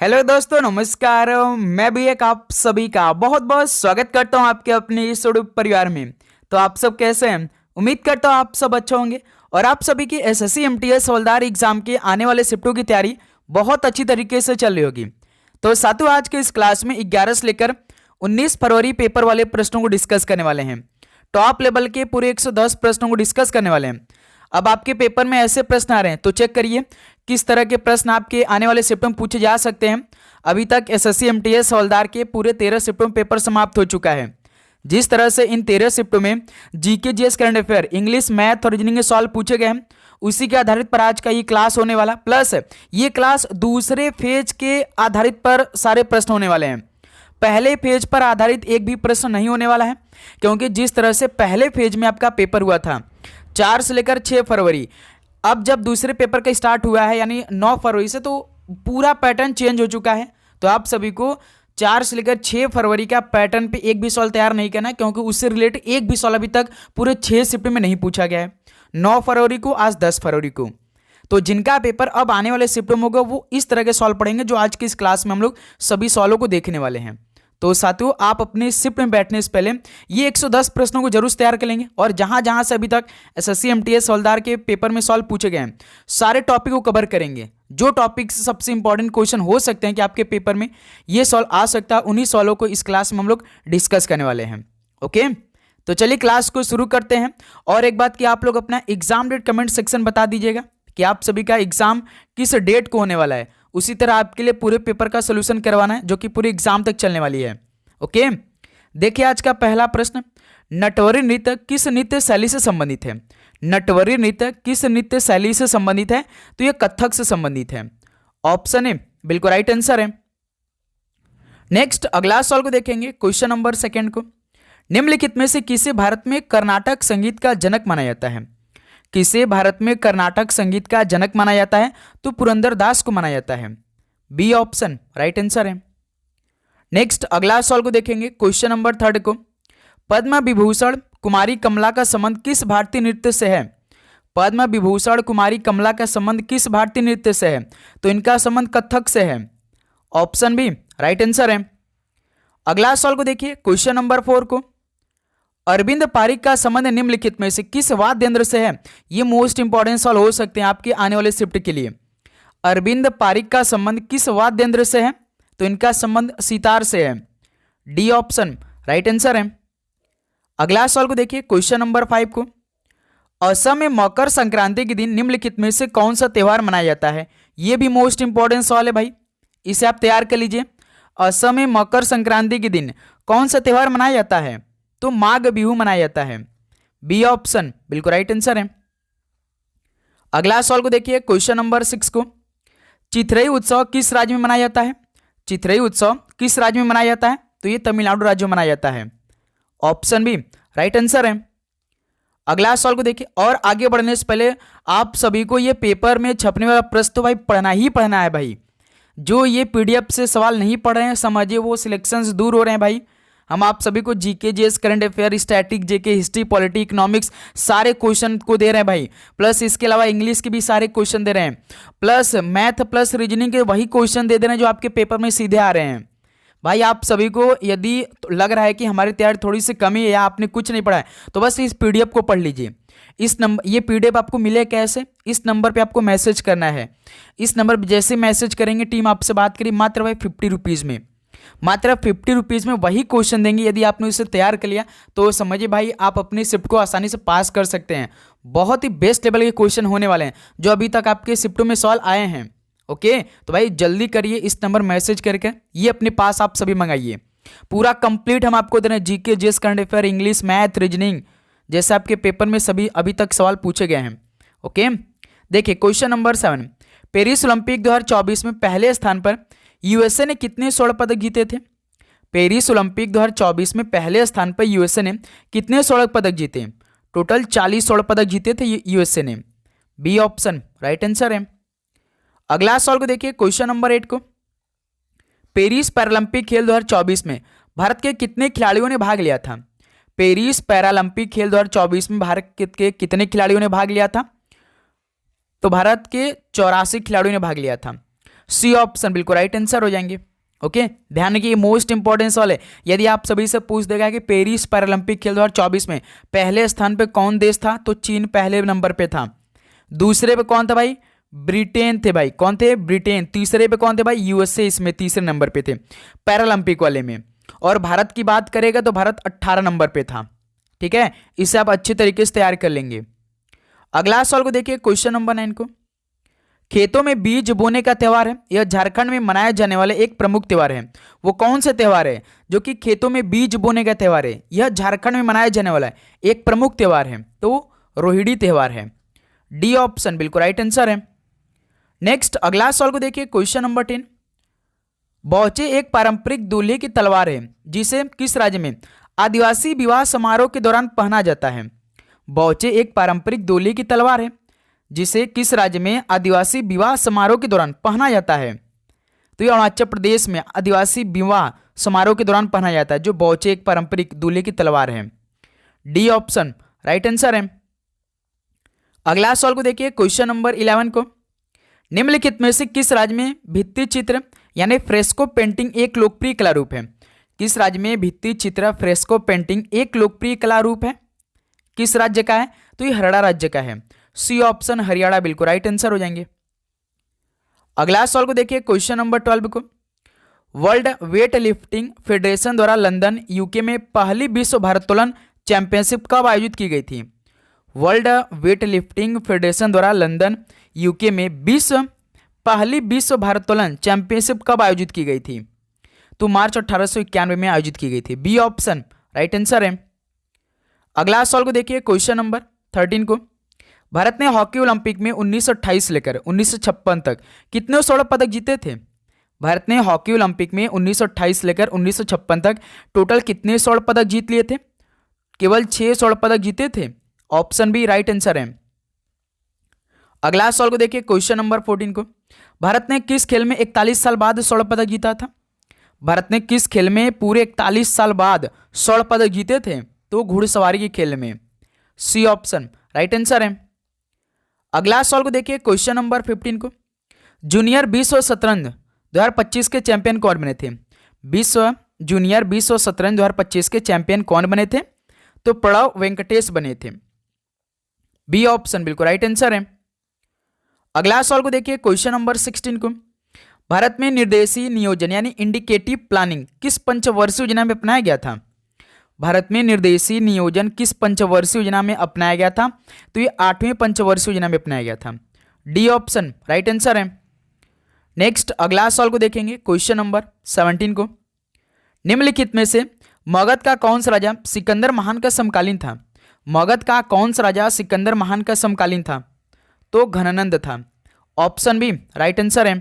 Hello दोस्तों, नमस्कार। मैं भी एक आप सभी का बहुत बहुत स्वागत करता हूं आपके अपने इस यूट्यूब परिवार में। तो आप सब कैसे हैं? उम्मीद करता हूं आप सब अच्छे होंगे और आप सभी की एसएससी एमटीएस हवलदार एग्जाम के आने वाले शिफ्टों की तैयारी बहुत अच्छी तरीके से चल रही होगी। तो साथियों, आज के इस क्लास में 11 से लेकर 19 फरवरी पेपर वाले प्रश्नों को डिस्कस करने वाले हैं। टॉप लेवल के पूरे 110 प्रश्नों को डिस्कस करने वाले हैं। अब आपके पेपर में ऐसे प्रश्न आ रहे हैं तो चेक करिए किस तरह के प्रश्न आपके आने वाले शिफ्ट में पूछे जा सकते हैं। अभी तक एसएससी एमटीएस हवलदार के पूरे 13 शिफ्टों में पेपर समाप्त हो चुका है। जिस तरह से इन 13 शिफ्टों में GK GS current affair, English, math और रीजनिंग के सवाल पूछे गए हैं, उसी के आधारित पर आज का ये क्लास होने वाला। प्लस ये क्लास दूसरे फेज के आधारित पर सारे प्रश्न होने वाले हैं। पहले फेज पर आधारित एक भी प्रश्न नहीं होने वाला है, क्योंकि जिस तरह से पहले फेज में आपका पेपर हुआ था 4 से लेकर 6 फरवरी, अब जब दूसरे पेपर का स्टार्ट हुआ है यानी 9 फरवरी से, तो पूरा पैटर्न चेंज हो चुका है। तो आप सभी को 4 से लेकर 6 फरवरी का पैटर्न पे एक भी सवाल तैयार नहीं करना है, क्योंकि उससे रिलेटेड एक भी सवाल अभी तक पूरे 6 शिफ्ट में नहीं पूछा गया है। 9 फरवरी को, आज 10 फरवरी को। तो जिनका पेपर अब आने वाले शिफ्ट में होगा वो इस तरह के सवाल पढ़ेंगे जो आज की इस क्लास में हम लोग सभी सवालों को देखने वाले हैं। तो साथियों, आप अपने शिफ्ट में बैठने से पहले ये 110 प्रश्नों को जरूर तैयार कर लेंगे और जहां जहां से अभी तक एसएससी एमटीएस हवलदार के पेपर में सवाल पूछे गए हैं सारे टॉपिक को कवर करेंगे। जो टॉपिक से सबसे इंपॉर्टेंट क्वेश्चन हो सकते हैं कि आपके पेपर में ये सवाल आ सकता है, उन्हीं सवालों को इस क्लास में हम लोग डिस्कस करने वाले हैं। ओके, तो चलिए क्लास को शुरू करते हैं। और एक बात कि आप लोग अपना एग्जाम डेट कमेंट सेक्शन बता दीजिएगा कि आप सभी का एग्जाम किस डेट को होने वाला है। उसी तरह आपके लिए पूरे पेपर का सोल्यूशन करवाना है जो कि पूरे एग्जाम तक चलने वाली है। ओके, देखिए आज का पहला प्रश्न, नटवरी नृत्य किस नृत्य शैली से संबंधित है? नटवरी नृत्य किस नृत्य शैली से संबंधित है? तो यह कथक से संबंधित है। ऑप्शन ए बिल्कुल राइट आंसर है। नेक्स्ट अगला सवाल को देखेंगे, क्वेश्चन नंबर 2 को। निम्नलिखित में से किसे भारत में कर्नाटक संगीत का जनक माना जाता है? किसे भारत में कर्नाटक संगीत का जनक माना जाता है? तो पुरंदरदास को माना जाता है। बी ऑप्शन राइट आंसर है। नेक्स्ट अगला सवाल को देखेंगे, क्वेश्चन नंबर 3 को। पद्म विभूषण कुमारी कमला का संबंध किस भारतीय नृत्य से है? पद्म विभूषण कुमारी कमला का संबंध किस भारतीय नृत्य से है? तो इनका संबंध कथक से है। ऑप्शन बी राइट आंसर है। अगला सवाल को देखिए, क्वेश्चन नंबर 4 को। अरविंद पारिक का संबंध निम्नलिखित में से किस वाद्य यंत्र से है? ये मोस्ट इंपॉर्टेंट सवाल हो सकते हैं आपके आने वाले शिफ्ट के लिए। अरविंद पारिक का संबंध किस वाद्य यंत्र से है? तो इनका संबंध सितार से है। डी ऑप्शन राइट आंसर है। अगला सवाल को देखिए, क्वेश्चन नंबर 5 को। असम में मकर संक्रांति के दिन निम्नलिखित में से कौन सा त्यौहार मनाया जाता है? यह भी मोस्ट इंपॉर्टेंट सवाल है भाई, इसे आप तैयार कर लीजिए। असम में मकर संक्रांति के दिन कौन सा त्यौहार मनाया जाता है? तो माघ बिहू मनाया जाता है। बी ऑप्शन बिल्कुल राइट आंसर है। अगला सवाल को देखिए, क्वेश्चन नंबर 6 को। चिथरई उत्सव किस राज्य में मनाया जाता है? चिथरई उत्सव किस राज्य में मनाया जाता है? तो ये तमिलनाडु राज्य में मनाया जाता है। ऑप्शन बी राइट आंसर है। अगला सवाल को देखिए, और आगे बढ़ने से पहले आप सभी को ये पेपर में छपने वाला प्रश्न तो भाई पढ़ना ही पढ़ना है भाई। जो ये पीडीएफ से सवाल नहीं पढ़ रहे हैं, समझिए वो सिलेक्शन से दूर हो रहे हैं भाई। हम आप सभी को GK GS current affair, static, JK, history, polity, economics सारे क्वेश्चन को दे रहे हैं भाई। प्लस इसके अलावा इंग्लिश के भी सारे क्वेश्चन दे रहे हैं, प्लस मैथ प्लस रीजनिंग के वही क्वेश्चन दे रहे हैं जो आपके पेपर में सीधे आ रहे हैं। भाई आप सभी को यदि लग रहा है कि हमारी तैयारी थोड़ी सी कमी है या आपने कुछ नहीं पढ़ा है, तो बस इस पीडीएफ को पढ़ लीजिए। इस नंबर, ये पीडीएफ आपको मिले कैसे? इस नंबर पे आपको मैसेज करना है। इस नंबर पर जैसे मैसेज करेंगे टीम आपसे बात करी, मात्र भाई 50 रुपीज़ में, मात्र 50 रुपीज़ में वही क्वेश्चन देंगे। यदि आपने उसे तैयार कर लिया तो समझिए भाई आप अपनी शिफ्ट को आसानी से पास कर सकते हैं। बहुत ही बेस्ट लेवल के क्वेश्चन होने वाले हैं जो अभी तक आपके शिफ्टों में सवाल आए हैं। ओके, तो भाई जल्दी करिए, इस नंबर मैसेज करके ये अपने पास आप सभी मंगाइए। पूरा कंप्लीट हम आपको दे रहे हैं, GK GS current affair, English, math, reasoning, जैसे आपके पेपर में सभी अभी तक सवाल पूछे गए हैं। ओके, देखिए क्वेश्चन नंबर 7। पेरिस ओलंपिक 2024 में पहले स्थान पर यूएसए ने कितने स्वर्ण पदक जीते थे? पेरिस ओलंपिक 2024 में पहले स्थान पर यूएसए ने कितने स्वर्ण पदक जीते? टोटल 40 स्वर्ण पदक जीते थे यूएसए ने। बी ऑप्शन राइट आंसर है। अगला सवाल को देखिए, क्वेश्चन नंबर 8 को। पेरिस पैरालंपिक खेल 2024 में भारत के कितने खिलाड़ियों ने भाग लिया था? पेरिस पैरालंपिक खेल 2024 में भारत के कितने खिलाड़ियों ने भाग लिया था? तो भारत के 84 खिलाड़ियों ने भाग लिया था। सी ऑप्शन बिल्कुल राइट आंसर हो जाएंगे। ओके, ध्यान रखिए मोस्ट इंपॉर्टेंट सवाल है। यदि आप सभी से पूछ देगा कि पेरिस पैरालंपिक खेल 2024 में पहले स्थान पे कौन देश था, तो चीन पहले नंबर पे था। दूसरे पे कौन था भाई, ब्रिटेन थे भाई। कौन थे, ब्रिटेन। तीसरे पे कौन थे भाई, यूएसए इसमें तीसरे नंबर पे थे पैरालंपिक वाले में। और भारत की बात करेगा तो भारत 18 नंबर पे था। ठीक है, इसे आप अच्छे तरीके से तैयार कर लेंगे। अगला सवाल को देखिए, क्वेश्चन नंबर 9 को। खेतों में बीज बोने का त्यौहार है, यह झारखंड में मनाया जाने वाला एक प्रमुख त्यौहार है। वो कौन सा त्यौहार है जो कि खेतों में बीज बोने का त्यौहार है, यह झारखंड में मनाया जाने वाला है एक प्रमुख त्यौहार है, तो रोहिणी त्यौहार है। डी ऑप्शन बिल्कुल राइट आंसर है। नेक्स्ट अगला सवाल को देखिए, क्वेश्चन नंबर 10। बौचे एक पारंपरिक दूल्हे की तलवार है जिसे किस राज्य में आदिवासी विवाह समारोह के दौरान पहना जाता है। बौचे एक पारंपरिक दूल्हे की तलवार है जिसे किस राज्य में आदिवासी विवाह समारोह के दौरान पहना जाता है, तो ये अरुणाचल प्रदेश में आदिवासी विवाह समारोह के दौरान पहना जाता है जो बौचे एक पारंपरिक दूल्हे की तलवार है। डी ऑप्शन राइट आंसर है। अगला सवाल को देखिए, क्वेश्चन नंबर 11 को। निम्नलिखित में से किस राज्य में भित्ति चित्र यानी फ्रेस्को पेंटिंग एक लोकप्रिय कला रूप है। किस राज्य में भित्ति चित्र फ्रेस्को पेंटिंग एक लोकप्रिय कला रूप है, किस राज्य का है, तो ये हरियाणा राज्य का है। सी ऑप्शन हरियाणा बिल्कुल राइट आंसर हो जाएंगे। अगला सवाल को देखिए, क्वेश्चन नंबर 12 को। वर्ल्ड वेट लिफ्टिंग फेडरेशन द्वारा लंदन यूके में पहली विश्व भारोत्तोलन चैंपियनशिप कब आयोजित की गई थी। वर्ल्ड वेट लिफ्टिंग फेडरेशन द्वारा लंदन यूके में पहली विश्व भारोत्तोलन चैंपियनशिप कब आयोजित की गई थी, तो मार्च 1891 में आयोजित की गई थी। बी ऑप्शन राइट आंसर है। अगला सवाल को देखिए, क्वेश्चन नंबर 13 को। भारत ने हॉकी ओलंपिक में 1928 लेकर 1956 तक कितने स्वर्ण पदक जीते थे। भारत ने हॉकी ओलंपिक में 1928 लेकर 1956 तक टोटल कितने स्वर्ण पदक जीत लिए थे, केवल 6 स्वर्ण पदक जीते थे। ऑप्शन बी राइट आंसर है। अगला सवाल को देखिए, क्वेश्चन नंबर 14 को। भारत ने किस खेल में 41 साल बाद स्वर्ण पदक जीता था। भारत ने किस खेल में पूरे 41 साल बाद स्वर्ण पदक जीते थे, तो घुड़सवारी के खेल में। सी ऑप्शन राइट आंसर है। अगला सवाल को देखिए, क्वेश्चन नंबर 15 को। जूनियर विश्व शतरंज 2025 के चैंपियन कौन बने थे। जूनियर विश्व शतरंज 2025 के चैंपियन कौन बने थे, तो प्रणव वेंकटेश बने थे। बी ऑप्शन बिल्कुल राइट आंसर है। अगला सवाल को देखिए, क्वेश्चन नंबर 16 को। भारत में निर्देशीय नियोजन यानी इंडिकेटिव प्लानिंग किस पंचवर्षीय योजना में अपनाया गया था। भारत में निर्देशीय नियोजन किस पंचवर्षीय योजना में अपनाया गया था, तो ये 8वें पंचवर्षीय योजना में अपनाया गया था। डी ऑप्शन राइट आंसर है। नेक्स्ट अगला सवाल को देखेंगे, क्वेश्चन नंबर 17 को। निम्नलिखित में से मगध का कौन सा राजा सिकंदर महान का समकालीन था। मगध का कौन सा राजा सिकंदर महान का समकालीन था, तो घनानंद था। ऑप्शन बी राइट आंसर है।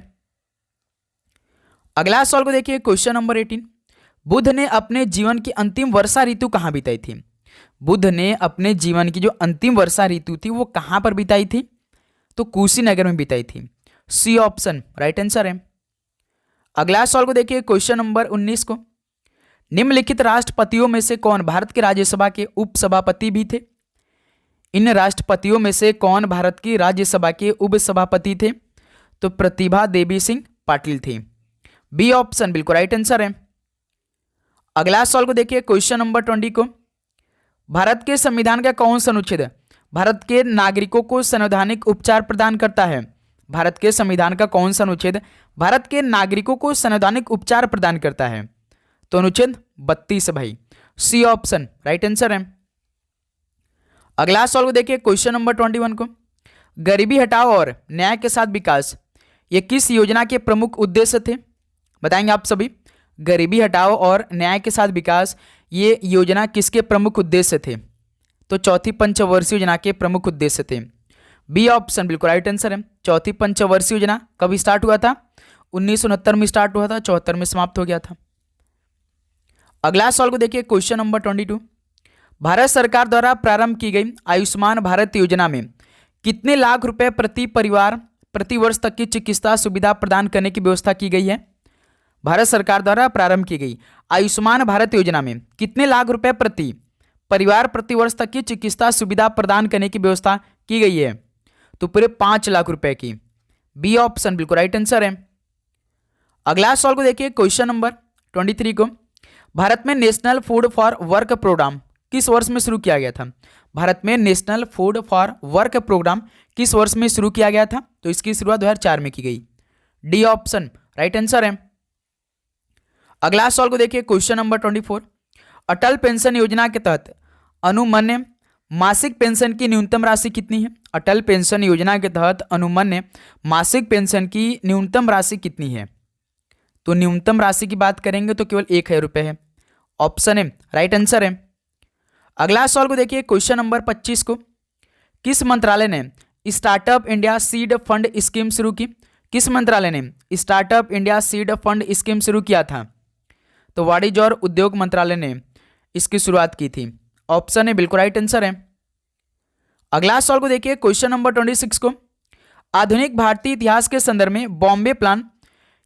अगला सवाल को देखिए, क्वेश्चन नंबर 18। बुद्ध ने अपने जीवन की अंतिम वर्षा ऋतु कहां बिताई थी। बुद्ध ने अपने जीवन की जो अंतिम वर्षा ऋतु थी वो कहां पर बिताई थी, तो कुशीनगर में बिताई थी। सी ऑप्शन राइट आंसर है। अगला सवाल को देखिए, क्वेश्चन नंबर 19 को। निम्नलिखित राष्ट्रपतियों में से कौन भारत के राज्यसभा के उपसभापति भी थे। इन राष्ट्रपतियों में से कौन भारत की राज्यसभा के उपसभापति थे, तो प्रतिभा देवी सिंह पाटिल थी। बी ऑप्शन बिल्कुल राइट आंसर है। अगला सवाल को देखिए, क्वेश्चन नंबर 20 को। भारत के संविधान का कौन सा अनुच्छेद भारत के नागरिकों को संवैधानिक उपचार प्रदान करता है। भारत के संविधान का कौन सा अनुच्छेद भारत के नागरिकों को संवैधानिक उपचार प्रदान करता है, तो अनुच्छेद 32 भाई। सी ऑप्शन राइट आंसर है। अगला सवाल को देखिए, क्वेश्चन नंबर 21 को। गरीबी हटाओ और न्याय के साथ विकास ये किस योजना के प्रमुख उद्देश्य थे, बताएंगे आप सभी। गरीबी हटाओ और न्याय के साथ विकास ये योजना किसके प्रमुख उद्देश्य थे, तो चौथी पंचवर्षीय योजना के प्रमुख उद्देश्य थे। बी ऑप्शन बिल्कुल राइट आंसर है। चौथी पंचवर्षीय योजना कब स्टार्ट हुआ था, 1969 में स्टार्ट हुआ था, 74 में समाप्त हो गया था। अगला सवाल को देखिए, क्वेश्चन नंबर 22। भारत सरकार द्वारा प्रारंभ की गई आयुष्मान भारत योजना में कितने लाख रुपए प्रति परिवार प्रति वर्ष तक की चिकित्सा सुविधा प्रदान करने की व्यवस्था की गई है। भारत सरकार द्वारा प्रारंभ की गई आयुष्मान भारत योजना में कितने लाख रुपए प्रति परिवार प्रति वर्ष तक की चिकित्सा सुविधा प्रदान करने की व्यवस्था की गई है, तो पूरे 5 लाख रुपए की। बी ऑप्शन बिल्कुल राइट आंसर है। अगला सवाल को देखिए क्वेश्चन नंबर 23 को, भारत में national food for work programme किस वर्ष में शुरू किया गया था? भारत में national food for work programme किस वर्ष में शुरू किया गया था? तो इसकी शुरुआत 2004 में की गई। डी ऑप्शन राइट आंसर है। अगला सवाल को देखिए क्वेश्चन नंबर 24, अटल पेंशन योजना के तहत अनुमान्य मासिक पेंशन की न्यूनतम राशि कितनी है? अटल पेंशन योजना के तहत अनुमान्य मासिक पेंशन की न्यूनतम राशि कितनी है? तो न्यूनतम राशि की बात करेंगे तो केवल 1,000 रुपये है। ऑप्शन है राइट आंसर है। अगला सवाल को देखिए क्वेश्चन नंबर 25 को, किस मंत्रालय ने startup India seed fund scheme शुरू की? किस मंत्रालय ने startup India seed fund scheme शुरू किया था? तो वाणिज्य और उद्योग मंत्रालय ने इसकी शुरुआत की थी। ऑप्शन है बिल्कुल राइट आंसर है। अगला सवाल को देखिए क्वेश्चन नंबर 26 को, आधुनिक भारतीय इतिहास के संदर्भ में बॉम्बे प्लान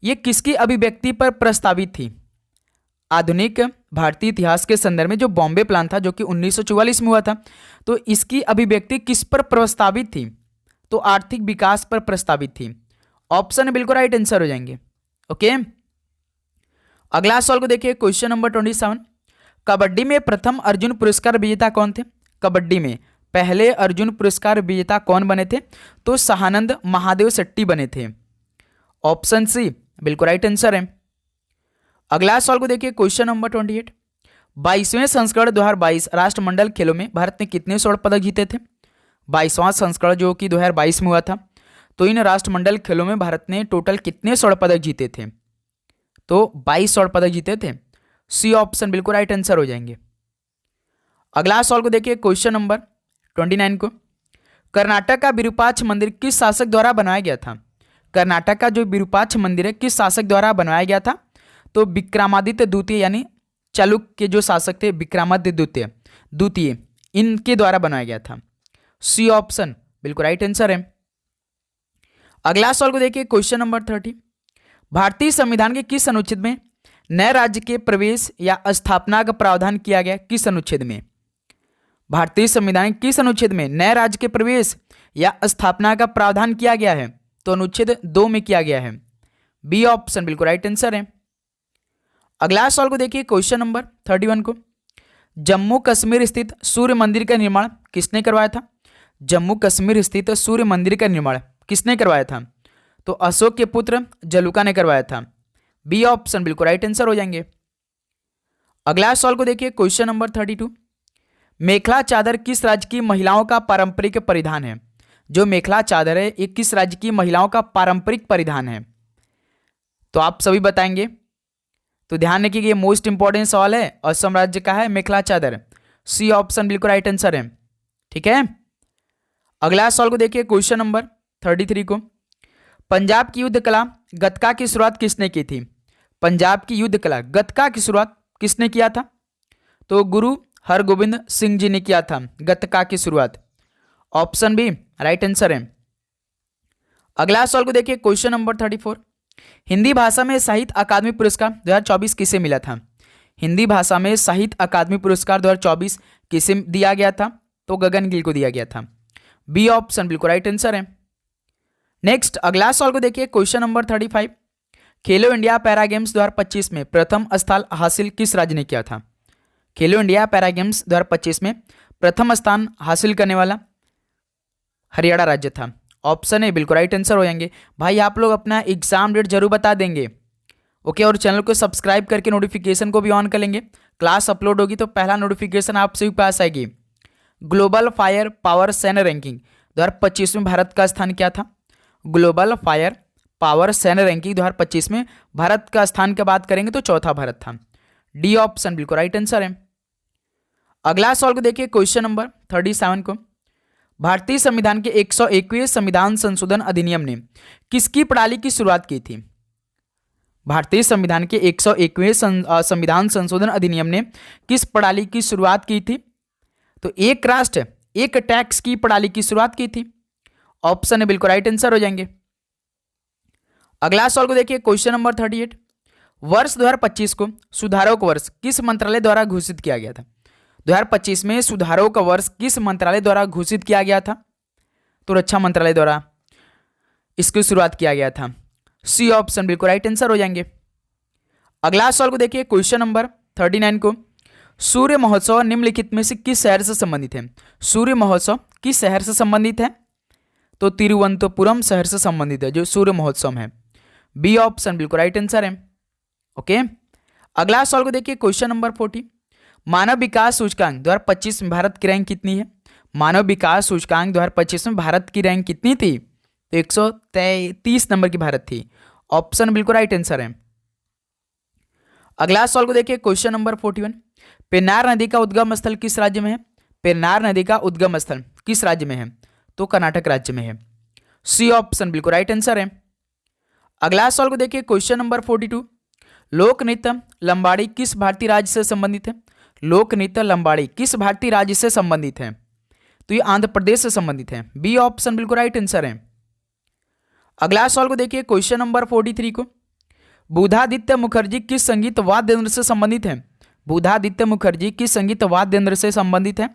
ये किसकी अभिव्यक्ति पर प्रस्तावित थी? आधुनिक भारतीय इतिहास के संदर्भ में जो बॉम्बे प्लान था जो कि 1944 में हुआ था, तो इसकी अभिव्यक्ति किस पर प्रस्तावित थी? तो आर्थिक विकास पर प्रस्तावित थी। ऑप्शन बिल्कुल राइट आंसर हो जाएंगे। ओके, अगला सवाल को देखिए क्वेश्चन नंबर 27, कबड्डी में प्रथम अर्जुन पुरस्कार विजेता कौन थे? कबड्डी में पहले अर्जुन पुरस्कार विजेता कौन बने थे? तो सहानंद महादेव शेट्टी बने थे। ऑप्शन सी बिल्कुल राइट आंसर है। अगला सवाल को देखिए क्वेश्चन नंबर 28, 22वें संस्करण 2022 राष्ट्रमंडल खेलों में भारत ने कितने स्वर्ण पदक जीते थे? 22वां संस्करण जो कि 2022 में हुआ था, तो इन राष्ट्रमंडल खेलों में भारत ने टोटल कितने स्वर्ण पदक जीते थे? तो 22 स्वर्ण पदक जीते थे। सी ऑप्शन बिल्कुल राइट आंसर हो जाएंगे। अगला सवाल को देखिए क्वेश्चन नंबर 29 को, कर्नाटक का विरूपाक्ष मंदिर किस शासक द्वारा बनाया गया था? कर्नाटक का जो विरूपाक्ष मंदिर है किस शासक द्वारा बनाया गया था? तो विक्रमादित्य द्वितीय यानी चालुक्य के जो शासक थे विक्रमादित्य द्वितीय इनके द्वारा बनाया गया था। सी ऑप्शन बिल्कुल राइट आंसर है। अगला सवाल को देखिए क्वेश्चन नंबर 30, भारतीय संविधान के किस अनुच्छेद में नए राज्य के प्रवेश या स्थापना का प्रावधान किया गया? किस अनुच्छेद में? भारतीय संविधान के किस अनुच्छेद में नए राज्य के प्रवेश या स्थापना का प्रावधान किया गया है? तो अनुच्छेद 2 में किया गया है। बी ऑप्शन बिल्कुल राइट आंसर है। अगला सवाल को देखिए क्वेश्चन नंबर 31 को, जम्मू कश्मीर स्थित सूर्य मंदिर का निर्माण किसने करवाया था? जम्मू कश्मीर स्थित सूर्य मंदिर का निर्माण किसने करवाया था? तो अशोक के पुत्र जलूका ने करवाया था। बी ऑप्शन बिल्कुल राइट आंसर हो जाएंगे। अगला सवाल को देखिए क्वेश्चन नंबर 32, मेखला चादर किस राज्य की महिलाओं का पारंपरिक परिधान है? जो मेखला चादर है ये किस राज्य की महिलाओं का पारंपरिक परिधान है? तो आप सभी बताएंगे। तो ध्यान रखिए ये मोस्ट इंपॉर्टेंट सवाल है। असम राज्य का है मेखला चादर। सी ऑप्शन बिल्कुल राइट आंसर है। ठीक है, अगला सवाल को देखिए क्वेश्चन नंबर 33 को, पंजाब की युद्ध कला गतका की शुरुआत किसने की थी? पंजाब की युद्ध कला गतका की शुरुआत किसने किया था? तो गुरु हरगोबिंद सिंह जी ने किया था गतका की शुरुआत। ऑप्शन बी राइट आंसर है। अगला सवाल को देखिए क्वेश्चन नंबर 34, हिंदी भाषा में साहित्य अकादमी पुरस्कार 2024 किसे मिला था? हिंदी भाषा में साहित्य अकादमी पुरस्कार 2024 किसे दिया गया था? तो गगन गिल को दिया गया था। बी ऑप्शन बिल्कुल राइट आंसर है। नेक्स्ट अगला सवाल को देखिए क्वेश्चन नंबर 35, खेलो इंडिया पैरा गेम्स 2025 में प्रथम स्थान हासिल किस राज्य ने किया था? खेलो इंडिया पैरा गेम्स 2025 में प्रथम स्थान हासिल करने वाला हरियाणा राज्य था। ऑप्शन ए बिल्कुल राइट आंसर हो जाएंगे। भाई आप लोग अपना एग्जाम डेट जरूर बता देंगे। ओके, और चैनल को सब्सक्राइब करके नोटिफिकेशन को भी ऑन कर लेंगे। क्लास अपलोड होगी तो पहला नोटिफिकेशन आप सभी के पास आएगी। ग्लोबल फायर पावर सैन्य रैंकिंग 2025 में भारत का स्थान क्या था? ग्लोबल फायर पावर सैन्य रैंकिंग 2025 में भारत का स्थान की बात करेंगे तो चौथा भारत था। डी ऑप्शन बिल्कुल राइट आंसर है। अगला सवाल को देखिए क्वेश्चन नंबर 37 को, भारतीय संविधान के 101वें संविधान संशोधन अधिनियम ने किसकी प्रणाली की शुरुआत की थी? भारतीय संविधान के 101वें संविधान संशोधन अधिनियम ने किस प्रणाली की शुरुआत की थी? तो एक राष्ट्र एक टैक्स की प्रणाली की शुरुआत की थी। ऑप्शन है बिल्कुल राइट आंसर हो जाएंगे। अगला सवाल को देखिए क्वेश्चन नंबर 38, वर्ष 2025 को सुधारों का वर्ष किस मंत्रालय द्वारा घोषित किया गया था? 2025 में सुधारों का वर्ष किस मंत्रालय द्वारा घोषित किया गया था? तो रक्षा मंत्रालय द्वारा इसकी शुरुआत किया गया था। सी ऑप्शन बिल्कुल राइट आंसर हो जाएंगे। अगला सवाल को देखिए क्वेश्चन नंबर 39 को, सूर्य महोत्सव निम्नलिखित में से किस शहर से संबंधित है? सूर्य महोत्सव किस शहर से संबंधित है? तो तिरुवनंतपुरम शहर से संबंधित है जो सूर्य महोत्सव है। बी ऑप्शन बिल्कुल राइट आंसर है। ओके, अगला सवाल को देखिए क्वेश्चन नंबर 40, मानव विकास सूचकांक 2025 में भारत की रैंक कितनी है? मानव विकास सूचकांक 2025 में भारत की रैंक कितनी थी? तो 133 नंबर की भारत थी। ऑप्शन बिल्कुल राइट आंसर है। अगला सवाल को देखिए क्वेश्चन नंबर 41, पेन्नार नदी का उद्गम स्थल किस राज्य में है? पेन्नार नदी का उद्गम स्थल किस राज्य में है? तो कर्नाटक राज्य में है। सी ऑप्शन बिल्कुल राइट आंसर है। अगला सवाल को देखिए क्वेश्चन नंबर 42, लोक नृत्य लंबाड़ी किस भारतीय राज्य से संबंधित है? लोक नृत्य लंबाड़ी किस भारतीय राज्य से संबंधित है? तो ये आंध्र प्रदेश से संबंधित है। बी ऑप्शन बिल्कुल राइट आंसर है। अगला सवाल को देखिए क्वेश्चन नंबर 43 को, बुधादित्य मुखर्जी किस संगीत वाद्य यंत्र से संबंधित है? बुधादित्य मुखर्जी किस संगीत वाद्य यंत्र से संबंधित है?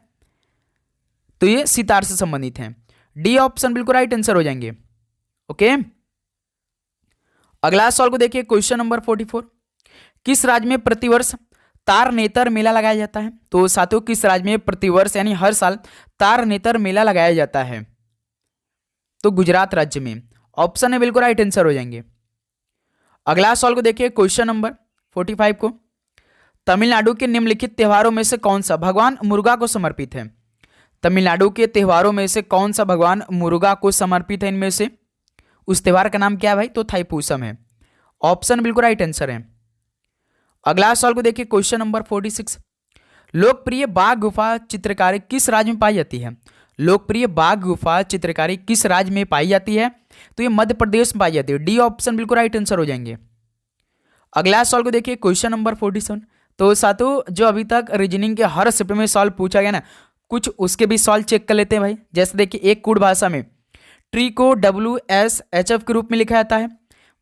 तो ये सितार से संबंधित है। डी ऑप्शन बिल्कुल राइट आंसर हो जाएंगे। ओके, अगला सवाल को देखिए क्वेश्चन नंबर 44, किस राज्य में प्रतिवर्ष तार नेतर मेला लगाया जाता है? तो साथियों किस राज्य में प्रतिवर्ष यानी हर साल तार नेतर मेला लगाया जाता है? तो गुजरात राज्य में। ऑप्शन है बिल्कुल राइट आंसर हो जाएंगे। अगला सवाल को देखिए क्वेश्चन नंबर 45 को, तमिलनाडु के निम्नलिखित त्योहारों में से कौन सा भगवान मुरुगा को समर्पित है? तमिलनाडु के त्योहारों में से कौन सा भगवान मुरुगा को समर्पित है? इनमें से उस त्योहार का नाम क्या है भाई? तो थाईपूसम है। ऑप्शन बिल्कुल राइट आंसर है। अगला सवाल को देखिए क्वेश्चन नंबर 46, लोकप्रिय बाघ गुफा चित्रकारी किस राज्य में पाई जाती है? लोकप्रिय बाघ गुफा चित्रकारी किस राज्य में पाई जाती है? तो ये मध्य प्रदेश में पाई जाती है। डी ऑप्शन बिल्कुल राइट आंसर हो जाएंगे। अगला सवाल को देखिए क्वेश्चन नंबर 47, तो साथियों जो अभी तक रीजनिंग के हर शिफ्ट में सवाल पूछा गया ना, कुछ उसके भी सवाल चेक कर लेते हैं भाई। जैसे देखिए एक कूट भाषा में ट्री को WSHF के रूप में लिखा जाता है,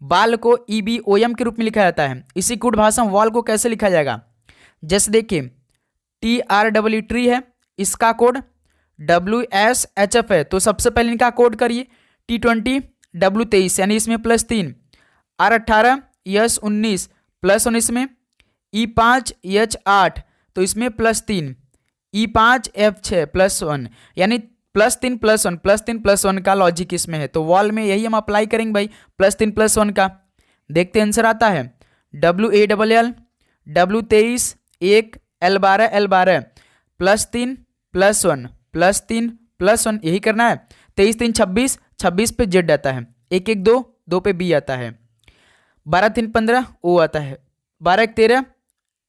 बाल को EBOM के रूप में लिखा जाता है। इसी कूट भाषा में वॉल को कैसे लिखा जाएगा? जैसे देखिए TRW ट्री है, इसका कोड WSHF है, तो सबसे पहले इनका कोड करिए T20 W23 यानी इसमें +3, R18 H19 +1 में, E5 H8 तो इसमें +3, E5 F6 +1 यानी +3 +1 +3 +1 का लॉजिक इसमें है। तो वॉल में यही हम अप्लाई करेंगे भाई, +3 +1 का। देखते आंसर आता है WALL W23 1 L12 L12 +3 +1 +3 +1 यही करना है। 23 3 26 26 पे Z आता है, 1 1 2 2 पे B आता है, 12 3 15 O आता है, 12 1 13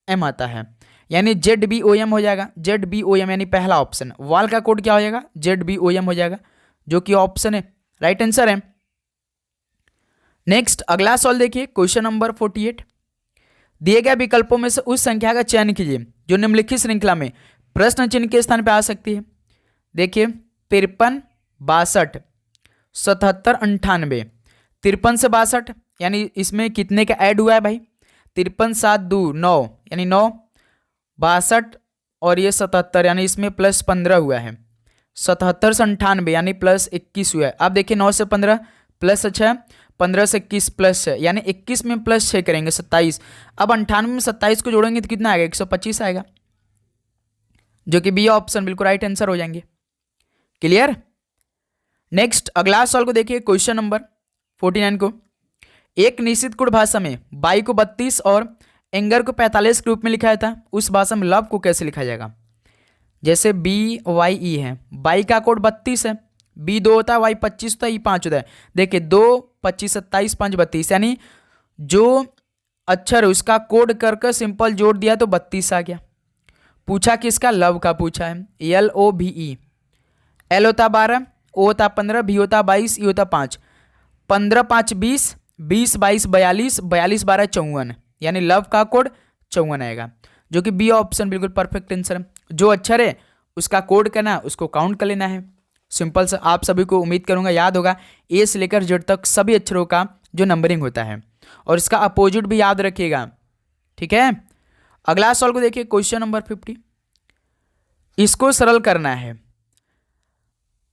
M आता है, यानी ZBOM हो जाएगा। ZBOM यानी पहला ऑप्शन। वॉल का कोड क्या हो जाएगा? ZBOM हो जाएगा, जो कि ऑप्शन है राइट आंसर है। नेक्स्ट अगला सवाल देखिए क्वेश्चन नंबर 48, दिए गए विकल्पों में से उस संख्या का चयन कीजिए जो निम्नलिखित श्रृंखला में प्रश्न चिन्ह के स्थान पर आ सकती है। देखिए 53 62 77 98। 53 से 62 यानी इसमें कितने का ऐड हुआ है भाई? 53 7 2 9 यानी 9, 62 और ये 77 यानी इसमें +15 हुआ है। 77 से 98 यानी +21 हुआ है। अब देखिए 9 से 15 +6, 15 से 21 +6 यानी 21 में +6 करेंगे 27। अब 98 में 27 को जोड़ेंगे तो कितना आएगा? 125 आएगा, जो कि बी ऑप्शन बिल्कुल राइट आंसर हो जाएंगे। क्लियर? नेक्स्ट अगला सवाल को देखिए क्वेश्चन नंबर 49 को, एक निश्चित कुट भाषा में बाई को 32 और एंगर को 45 के रूप में लिखा जाता है, उस भाषा में लव को कैसे लिखा जाएगा? जैसे BYE है, बाई का कोड 32 है, B 2 होता है, Y 25 होता है, E 5 होता है। देखिए 2 25 27 5 32 यानी जो अक्षर है उसका कोड करके सिंपल जोड़ दिया तो 32 आ गया। पूछा किसका? लव का पूछा है, LOVE। L होता 12, O होता 15, B होता 22, E होता 5, 15 5 20, 20 22 42, 42 12 54 यानी लव का कोड 54 आएगा, जो कि बी ऑप्शन बिल्कुल परफेक्ट आंसर है। जो अक्षर है उसका कोड करना है, उसको काउंट कर लेना है। सिंपल से आप सभी को उम्मीद करूंगा याद होगा ए से लेकर जेड तक सभी अक्षरों का जो नंबरिंग होता है, और इसका अपोजिट भी याद रखिएगा। ठीक है, अगला सवाल को देखिए क्वेश्चन नंबर 50, इसको सरल करना है।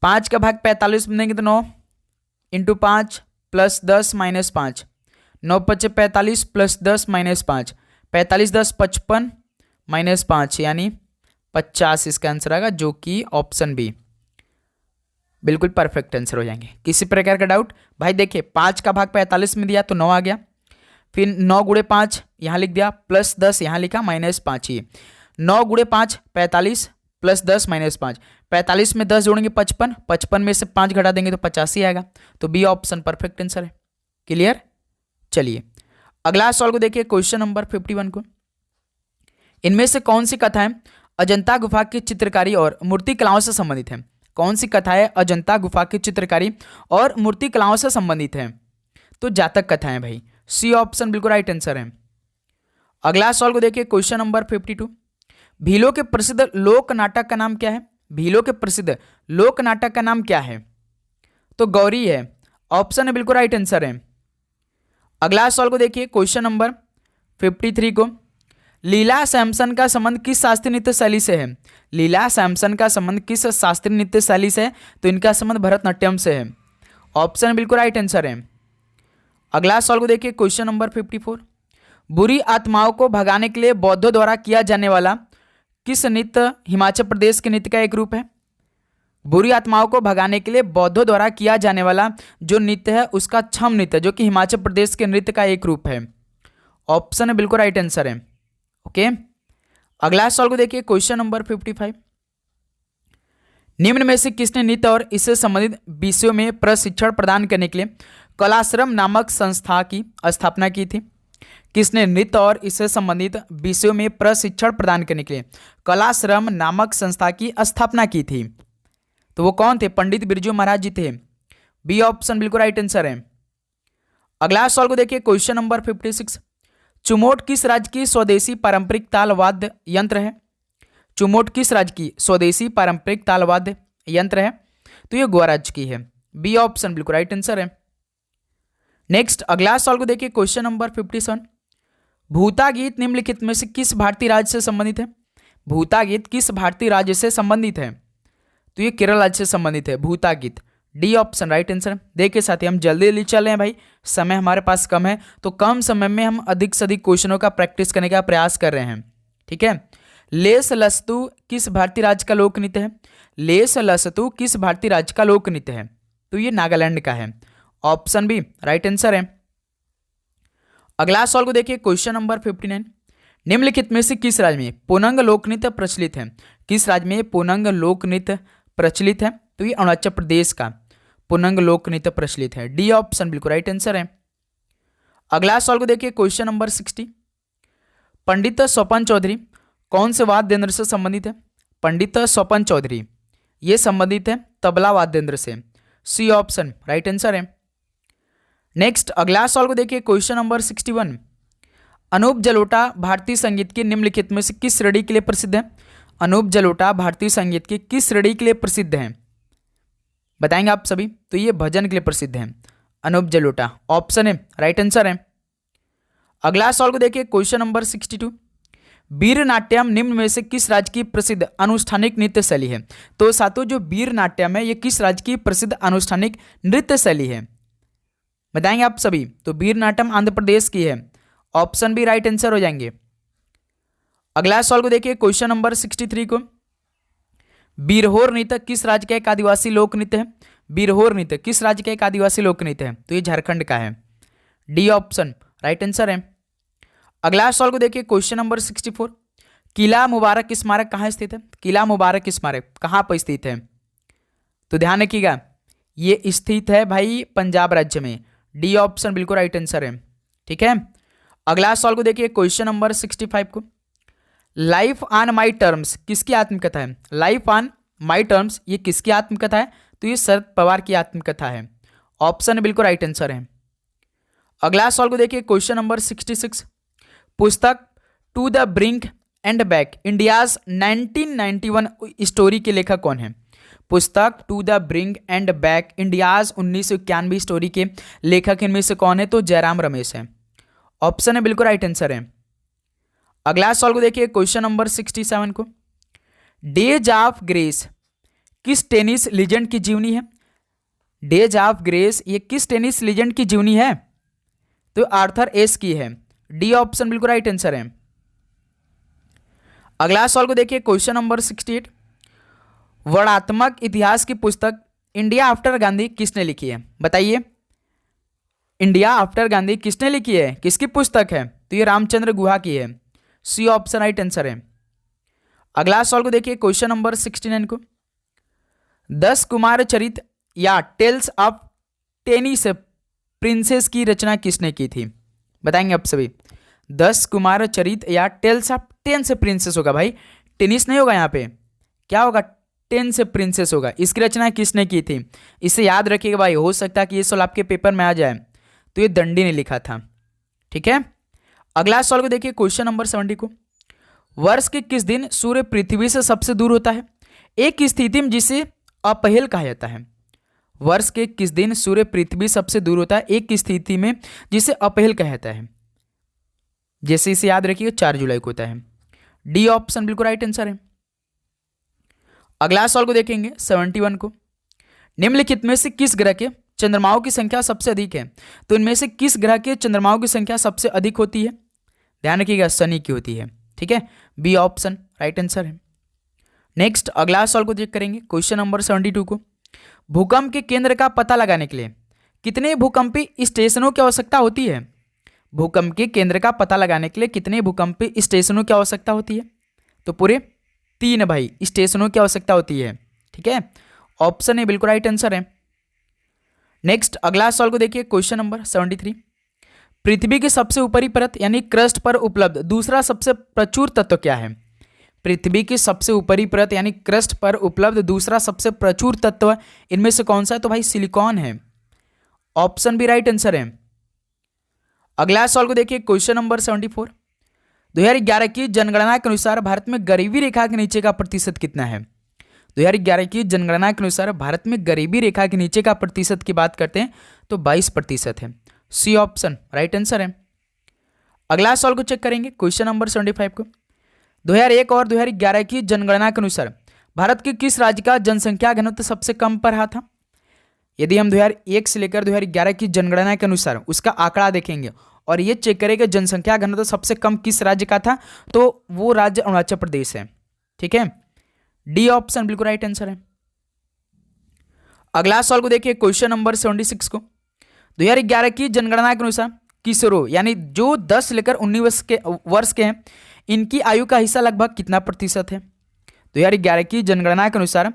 5 का भाग 45 बनेंगे तो 9 × 5 + 10 - 5 9 पचे 45 प्लस 10 माइनस 5, 45 10 55 माइनस 5 यानी 50 इसका आंसर आएगा, जो कि ऑप्शन बी बिल्कुल परफेक्ट आंसर हो जाएंगे। किसी प्रकार का डाउट? भाई देखिए 5 का भाग 45 में दिया तो 9 आ गया, फिर 9 गुणे 5 यहाँ लिख दिया, प्लस 10 यहाँ लिखा, माइनस 5 ही 9 गुणे 5 45 प्लस 10 माइनस 5, 45 में 10 जोड़ेंगे 55, 55 में से 5 घटा देंगे तो 85 आएगा, तो बी ऑप्शन परफेक्ट आंसर है। क्लियर? चलिए अगला सवाल को देखिए, क्वेश्चन नंबर 51 को। इनमें से कौन सी कथाएं अजंता गुफा की चित्रकारी और मूर्ति कलाओं से संबंधित है? कौन सी कथाएं अजंता गुफा की चित्रकारी और मूर्ति कलाओं से संबंधित है? तो जातक कथाएं भाई, सी ऑप्शन बिल्कुल राइट आंसर है। अगला सवाल को देखिए, क्वेश्चन नंबर 52। भीलों के प्रसिद्ध लोक नाटक का नाम क्या है? भीलों के प्रसिद्ध लोक नाटक का नाम क्या है? तो गौरी है, ऑप्शन है बिल्कुल राइट आंसर है। अगला सवाल को देखिए, क्वेश्चन नंबर 53 को। लीला सैमसन का संबंध किस शास्त्रीय नृत्य शैली से है? लीला सैमसन का संबंध किस शास्त्रीय नृत्य शैली से है? तो इनका संबंध भरतनाट्यम से है, ऑप्शन बिल्कुल राइट आंसर है। अगला सवाल को देखिए, क्वेश्चन नंबर 54। बुरी आत्माओं को भगाने के लिए बौद्धों द्वारा किया जाने वाला किस नृत्य हिमाचल प्रदेश के नृत्य का एक रूप है? बुरी आत्माओं को भगाने के लिए बौद्धों द्वारा किया जाने वाला जो नृत्य है उसका छम नृत्य, जो कि हिमाचल प्रदेश के नृत्य का एक रूप है, ऑप्शन बिल्कुल राइट आंसर है। ओके, अगला सवाल को देखिए, क्वेश्चन नंबर 55। निम्न में से किसने नृत्य और इससे संबंधित विषयों में प्रशिक्षण प्रदान करने के लिए कलाश्रम नामक संस्था की स्थापना की थी? किसने नृत्य और इससे संबंधित विषयों में प्रशिक्षण प्रदान करने के लिए कलाश्रम नामक संस्था की स्थापना की थी? तो वो कौन थे? पंडित बिरजू महाराज जी थे, बी ऑप्शन बिल्कुल राइट आंसर है। अगला सवाल को देखिए, क्वेश्चन नंबर 56। चुमोट किस राज्य की स्वदेशी पारंपरिक ताल वाद्य यंत्र है? चुमोट किस राज्य की स्वदेशी पारंपरिक ताल वाद्य यंत्र है? तो ये गोवा राज्य की है, बी ऑप्शन बिल्कुल राइट आंसर है। नेक्स्ट अगला सवाल को देखिए, क्वेश्चन नंबर 57। भूता गीत निम्नलिखित में से किस भारतीय राज्य से संबंधित है? भूता गीत किस भारतीय राज्य से संबंधित है? तो ये केरल राज्य से संबंधित है, भूता गीत, डी ऑप्शन राइट आंसर। देखिए साथी, हम जल्दी जल्दी चल रहे हैं भाई, समय हमारे पास कम है, तो कम समय में हम अधिक से अधिक क्वेश्चनों का प्रैक्टिस करने का प्रयास कर रहे हैं। ठीक है, लेस लस्तु किस भारतीय राज्य का लोक नृत्य है? लेस लस्तु किस भारतीय राज्य का लोक नृत्य है? तो ये नागालैंड का है, ऑप्शन बी राइट आंसर है। अगला सवाल को देखिए, क्वेश्चन नंबर 59। निम्नलिखित में से किस राज्य में पोनंग लोक नृत्य प्रचलित है? किस राज्य में पोनंग लोक नृत्य प्रचलित है? तो ये अरुणाचल प्रदेश का पुनंग लोक नृत्य प्रचलित है, डी ऑप्शन बिल्कुल राइट आंसर है। अगला सवाल को देखिए, क्वेश्चन नंबर 60। पंडित स्वपन चौधरी कौन से वाद्य यंत्र से संबंधित है? पंडित स्वपन चौधरी ये संबंधित है तबला वाद्य यंत्र से, सी ऑप्शन राइट आंसर है। नेक्स्ट अगला सवाल को देखिए, क्वेश्चन नंबर 61। अनूप जलोटा भारतीय संगीत की निम्नलिखित में से किस श्रेणी के लिए प्रसिद्ध है? अनूप जलोटा भारतीय संगीत की किस श्रेणी के लिए प्रसिद्ध है? बताएंगे आप सभी। तो ये भजन के लिए प्रसिद्ध है, अनूप जलोटा, ऑप्शन है राइट आंसर है। अगला सवाल को देखिए, क्वेश्चन नंबर 62। वीर नाट्यम निम्न में से किस राज्य की प्रसिद्ध अनुष्ठानिक नृत्य शैली है? तो साथियों, जो वीर नाट्यम है ये किस राज्य की प्रसिद्ध अनुष्ठानिक नृत्य शैली है? बताएंगे आप सभी। तो वीर नाट्यम आंध्र प्रदेश की है, ऑप्शन भी राइट आंसर हो जाएंगे। अगला सवाल को देखिए, क्वेश्चन नंबर 63 को। बीरहोर नृत्य किस राज्य का एक आदिवासी लोक नृत्य है? बीरहोर नृत्य किस राज्य का एक आदिवासी लोक नृत्य है? तो ये झारखंड का है, डी ऑप्शन राइट आंसर है। अगला सवाल को देखिए, क्वेश्चन नंबर 64। किला मुबारक स्मारक कहाँ स्थित है? किला मुबारक स्मारक कहाँ पर स्थित है? तो ध्यान रखिएगा, ये स्थित है भाई पंजाब राज्य में, डी ऑप्शन बिल्कुल राइट आंसर है। ठीक है, अगला सवाल को देखिए, क्वेश्चन नंबर 65 को। लाइफ ऑन माई टर्म्स किसकी आत्मकथा है? लाइफ ऑन माई टर्म्स ये किसकी आत्मकथा है? तो ये शरद पवार की आत्मकथा है, ऑप्शन बिल्कुल राइट आंसर है। अगला सवाल को देखिए, क्वेश्चन नंबर 66। पुस्तक to the brink and back India's 1991 story के लेखक कौन है? पुस्तक to the brink and back India's 1991 story के लेखक इनमें से कौन है? तो जयराम रमेश है, ऑप्शन है बिल्कुल राइट आंसर है। अगला सवाल को देखिए, क्वेश्चन नंबर 67 को। डेज ऑफ ग्रेस किस टेनिस लीजेंड की जीवनी है? डेज ऑफ ग्रेस ये किस टेनिस लीजेंड की जीवनी है? तो आर्थर एस की है। डी ऑप्शन बिल्कुल राइट आंसर है। अगला सवाल को देखिए, क्वेश्चन नंबर 68। वर्णात्मक इतिहास की पुस्तक इंडिया आफ्टर गांधी किसने लिखी है? बताइए, इंडिया आफ्टर गांधी किसने लिखी है, किसकी पुस्तक है? तो ये रामचंद्र गुहा की है। सी ऑप्शन राइट आंसर है। अगला सवाल को देखिए, क्वेश्चन नंबर 69 को। 10 कुमार चरित या टेल्स ऑफ टेनिस प्रिंसेस की रचना किसने की थी? बताएंगे आप सभी। 10 कुमार चरित या टेल्स ऑफ टेंस प्रिंसेस होगा भाई, टेनिस नहीं होगा यहाँ पे, क्या होगा? टेंस प्रिंसेस होगा। इसकी रचना किसने की थी? इसे याद रखिएगा भाई, हो सकता है कि ये सवाल आपके पेपर में आ जाए। तो ये दंडी ने लिखा था। ठीक है, अगला सवाल को देखिए, क्वेश्चन नंबर 70 को। वर्ष के किस दिन सूर्य पृथ्वी से सबसे दूर होता है? एक स्थिति में जिसे अपहेल कहा जाता है। वर्ष के किस दिन सूर्य पृथ्वी सबसे दूर होता है? एक स्थिति में जिसे अपहेल कहा जाता है। जैसे इसे याद रखिए, 4 जुलाई को होता है। डी ऑप्शन बिल्कुल राइट आंसर है। अगला सवाल को देखेंगे 71 को। निम्नलिखित में से किस ग्रह के चंद्रमाओं की संख्या सबसे अधिक है? तो इनमें से किस ग्रह के चंद्रमाओं की संख्या सबसे अधिक होती है? ध्यान रखिएगा, शनि की होती है। ठीक है, बी ऑप्शन राइट आंसर है। नेक्स्ट अगला सवाल को चेक करेंगे, क्वेश्चन नंबर 72 को। भूकंप के केंद्र का पता लगाने के लिए कितने भूकंपी स्टेशनों की आवश्यकता होती है? भूकंप के केंद्र का पता लगाने के लिए कितने भूकंपी स्टेशनों की आवश्यकता होती है? तो पूरे 3 भाई स्टेशनों की आवश्यकता होती है। ठीक है, ऑप्शन ए बिल्कुल राइट आंसर है। नेक्स्ट अगला सवाल को देखिए, क्वेश्चन नंबर 73। पृथ्वी की सबसे ऊपरी परत यानी क्रस्ट पर उपलब्ध दूसरा सबसे प्रचुर तत्व क्या है? पृथ्वी की सबसे ऊपरी परत यानी क्रस्ट पर उपलब्ध दूसरा सबसे प्रचुर तत्व इनमें से कौन सा है? तो भाई सिलिकॉन है। ऑप्शन बी राइट आंसर है। अगला सवाल को देखिए, क्वेश्चन नंबर 74। 2011 की जनगणना के अनुसार भारत में गरीबी रेखा के नीचे का प्रतिशत कितना है? 2011 की जनगणना के अनुसार भारत में गरीबी रेखा के नीचे का प्रतिशत की बात करते हैं तो 22% है। सी ऑप्शन राइट आंसर है। अगला सवाल को चेक करेंगे, क्वेश्चन नंबर 75 को। 2001 और 2011 की जनगणना के अनुसार भारत के किस राज्य का जनसंख्या घनत्व सबसे कम पर रहा था? यदि हम 2001 से लेकर 2011 की जनगणना के अनुसार उसका आंकड़ा देखेंगे और ये चेक करेंगे जनसंख्या घनत्व सबसे कम किस राज्य का था, तो वो राज्य अरुणाचल प्रदेश है। ठीक है, डी ऑप्शन बिल्कुल राइट आंसर है। अगला सवाल को देखिए, क्वेश्चन नंबर 76 को। 2011 की जनगणना के अनुसार किशोरों यानी जो 10 लेकर 19 वर्ष के हैं, इनकी आयु का हिस्सा लगभग कितना प्रतिशत है? 2011 की जनगणना के अनुसार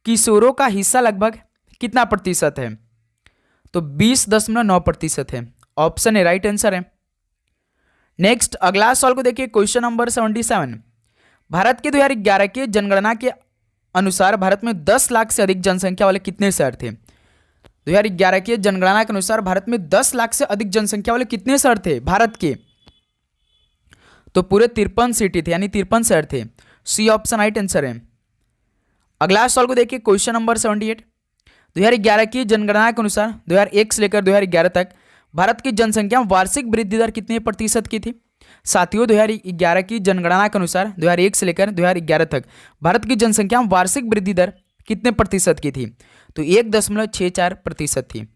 किशोरों का हिस्सा लगभग कितना प्रतिशत है? तो 20.9% है। ऑप्शन ए राइट आंसर है। नेक्स्ट अगला सवाल को देखिए, क्वेश्चन नंबर 77। भारत के 2011 के जनगणना के अनुसार भारत में 10 लाख से अधिक जनसंख्या वाले कितने शहर थे? 2011 के जनगणना के अनुसार भारत में 10 लाख से अधिक जनसंख्या वाले कितने शहर थे भारत के? तो पूरे 53 सिटी थे यानी 53 शहर थे। सी ऑप्शन राइट आंसर है। अगला सवाल को देखिए, क्वेश्चन नंबर 78। 2011 की जनगणना के अनुसार 2001 से लेकर 2011 तक भारत की जनसंख्या वार्षिक वृद्धि दर कितने प्रतिशत की थी? साथियों, 2011 की जनगणना के अनुसार 2001 से लेकर 2011 तक भारत की जनसंख्या वार्षिक वृद्धि दर कितने प्रतिशत की थी? तो 1.64% थी।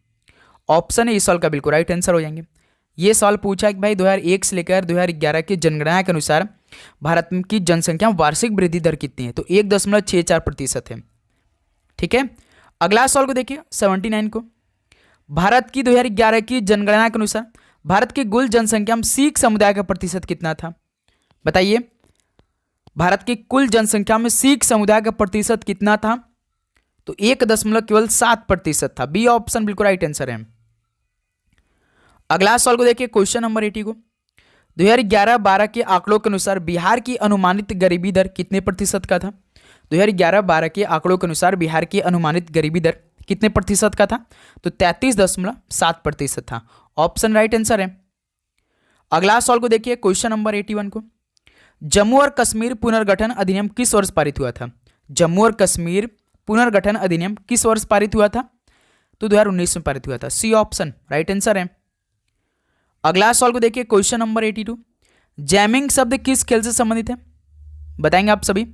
ऑप्शन है इस सवाल का बिल्कुल राइट आंसर हो जाएंगे। ये सवाल पूछा कि भाई 2001 से लेकर 2011 की जनगणना के अनुसार भारत की जनसंख्या वार्षिक वृद्धि दर कितनी है? तो 1.64% है। ठीक है, अगला सवाल को देखिए 79 को। भारत की 2011 की जनगणना के अनुसार भारत की कुल जनसंख्या में सिख समुदाय का प्रतिशत कितना था? बताइए, भारत की कुल जनसंख्या में सिख समुदाय का प्रतिशत कितना था? तो 1.7% था। बी ऑप्शन बिल्कुल राइट आंसर है। अगला सवाल को देखिए, क्वेश्चन नंबर 80 को। 2011-12 के आंकड़ों के अनुसार बिहार की अनुमानित गरीबी दर कितने प्रतिशत का था? 2011-12 के आंकड़ों के अनुसार बिहार की अनुमानित गरीबी दर कितने प्रतिशत का था? तो 33.7% था। ऑप्शन राइट आंसर है। अगला सवाल को देखिए, क्वेश्चन नंबर 81 को। जम्मू और कश्मीर पुनर्गठन अधिनियम किस वर्ष पारित हुआ था? जम्मू और कश्मीर पुनर्गठन अधिनियम किस वर्ष पारित हुआ था? तो 2019 में पारित हुआ था। सी ऑप्शन राइट आंसर है। अगला सवाल को देखिए, क्वेश्चन नंबर 82। जैमिंग शब्द किस खेल से संबंधित है? बताएंगे आप सभी।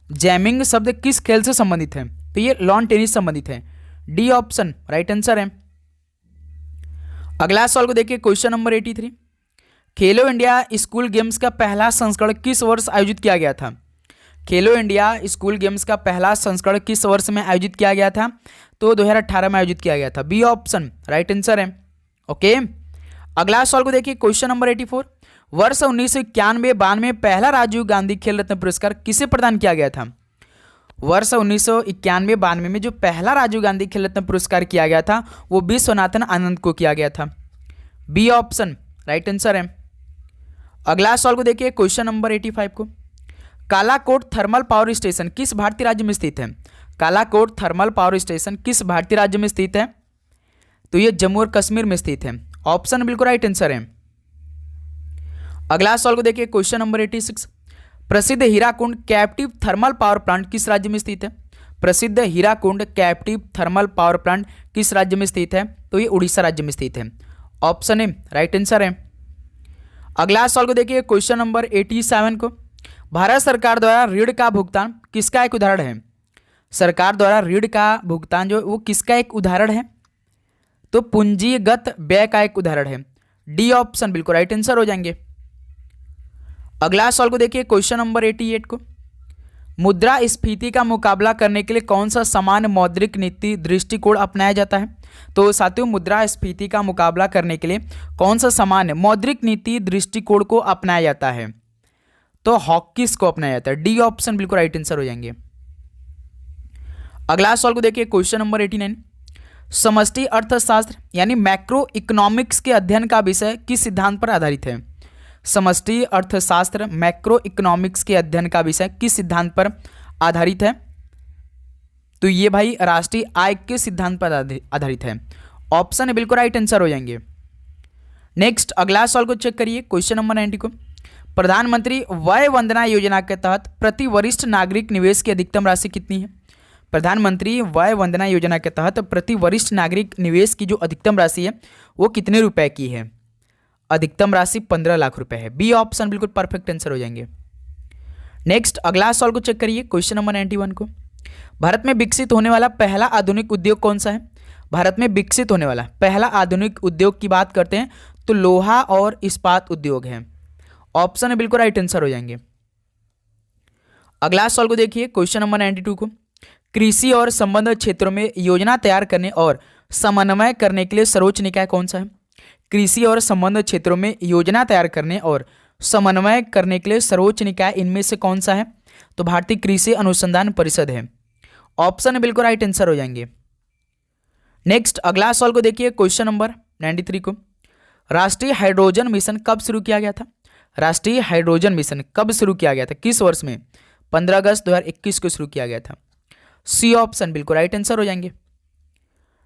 जैमिंग शब्द किस खेल से संबंधित है? तो ये लॉन टेनिस संबंधित है। डी ऑप्शन राइट आंसर है। अगला सवाल को देखिए, क्वेश्चन नंबर 83। खेलो इंडिया स्कूल गेम्स का पहला संस्करण किस वर्ष आयोजित किया गया था? खेलो इंडिया स्कूल गेम्स का पहला संस्करण किस वर्ष में आयोजित किया गया था? तो 2018 में आयोजित किया गया था। बी ऑप्शन राइट आंसर है। ओके, अगला सवाल को देखिए, क्वेश्चन नंबर 84। वर्ष 1991-92 पहला राजीव गांधी खेल रत्न पुरस्कार किसे प्रदान किया गया था? वर्ष 1991-92 में जो पहला राजीव गांधी खेल रत्न पुरस्कार किया गया था वो विश्वनाथन आनंद को किया गया था। बी ऑप्शन राइट आंसर है। अगला सवाल को देखिए, क्वेश्चन नंबर 85 को। कालाकोट थर्मल पावर स्टेशन किस भारतीय राज्य में स्थित है? कालाकोट थर्मल पावर स्टेशन किस भारतीय राज्य में स्थित है? तो ये जम्मू और कश्मीर में स्थित है। ऑप्शन बिल्कुल राइट आंसर है। अगला सवाल को देखिए, क्वेश्चन नंबर 86। प्रसिद्ध Hirakud captive thermal power plant किस राज्य में स्थित है? प्रसिद्ध Hirakud captive thermal power plant किस राज्य में स्थित है? तो ये उड़ीसा राज्य में स्थित है। ऑप्शन ए राइट आंसर है। अगला सवाल को देखिए, क्वेश्चन नंबर 87 को। भारत सरकार द्वारा ऋण का भुगतान किसका एक उदाहरण है? सरकार द्वारा ऋण का भुगतान जो वो किसका एक उदाहरण है? तो पूंजीगत व्यय का एक उदाहरण है। डी ऑप्शन बिल्कुल राइट आंसर हो जाएंगे। अगला सवाल को देखिए, क्वेश्चन नंबर 88 को। मुद्रास्फीति का मुकाबला करने के लिए कौन सा सामान्य मौद्रिक नीति दृष्टिकोण अपनाया जाता है? तो साथियों, मुद्रास्फीति का मुकाबला करने के लिए कौन सा सामान्य मौद्रिक नीति दृष्टिकोण को अपनाया जाता है? तो हॉकिस को अपनाया जाता है। डी ऑप्शन बिल्कुल राइट आंसर हो जाएंगे। अगला सवाल को देखिए, क्वेश्चन नंबर 89। समष्टि अर्थशास्त्र यानी मैक्रो इकोनॉमिक्स के अध्ययन का विषय किस सिद्धांत पर आधारित है? समष्टि अर्थशास्त्र मैक्रो इकोनॉमिक्स के अध्ययन का विषय किस सिद्धांत पर आधारित है? तो ये भाई राष्ट्रीय आय के सिद्धांत पर आधारित है। ऑप्शन बिल्कुल राइट आंसर हो जाएंगे। नेक्स्ट अगला सवाल को चेक करिए, क्वेश्चन नंबर 90 को। प्रधानमंत्री वय वंदना योजना के तहत प्रति वरिष्ठ नागरिक निवेश की अधिकतम राशि कितनी है? प्रधानमंत्री वय वंदना योजना के तहत प्रति वरिष्ठ नागरिक निवेश की जो अधिकतम राशि है वो कितने रुपए की है? अधिकतम राशि 15 लाख रुपए है। बी ऑप्शन बिल्कुल परफेक्ट आंसर हो जाएंगे। नेक्स्ट अगला सवाल को चेक करिए, क्वेश्चन नंबर 91 को। भारत में विकसित होने वाला पहला आधुनिक उद्योग कौन सा है? भारत में विकसित होने वाला पहला आधुनिक उद्योग की बात करते हैं तो लोहा और इस्पात उद्योग है। ऑप्शन बिल्कुल राइट आंसर हो जाएंगे। अगला सवाल को देखिए, क्वेश्चन नंबर 92 को। कृषि और संबद्ध क्षेत्रों में योजना तैयार करने और समन्वय करने के लिए सर्वोच्च निकाय कौन सा है? कृषि और संबद्ध क्षेत्रों में योजना तैयार करने और समन्वय करने के लिए सर्वोच्च निकाय इनमें से कौन सा है? तो भारतीय कृषि अनुसंधान परिषद है। ऑप्शन बिल्कुल राइट आंसर हो जाएंगे। नेक्स्ट अगला सवाल को देखिए, क्वेश्चन नंबर 93 को। राष्ट्रीय हाइड्रोजन मिशन कब शुरू किया गया था? राष्ट्रीय हाइड्रोजन मिशन कब शुरू किया गया था? किस वर्ष में? 15 अगस्त 2021 को शुरू किया गया था। सी ऑप्शन बिल्कुल राइट आंसर हो जाएंगे।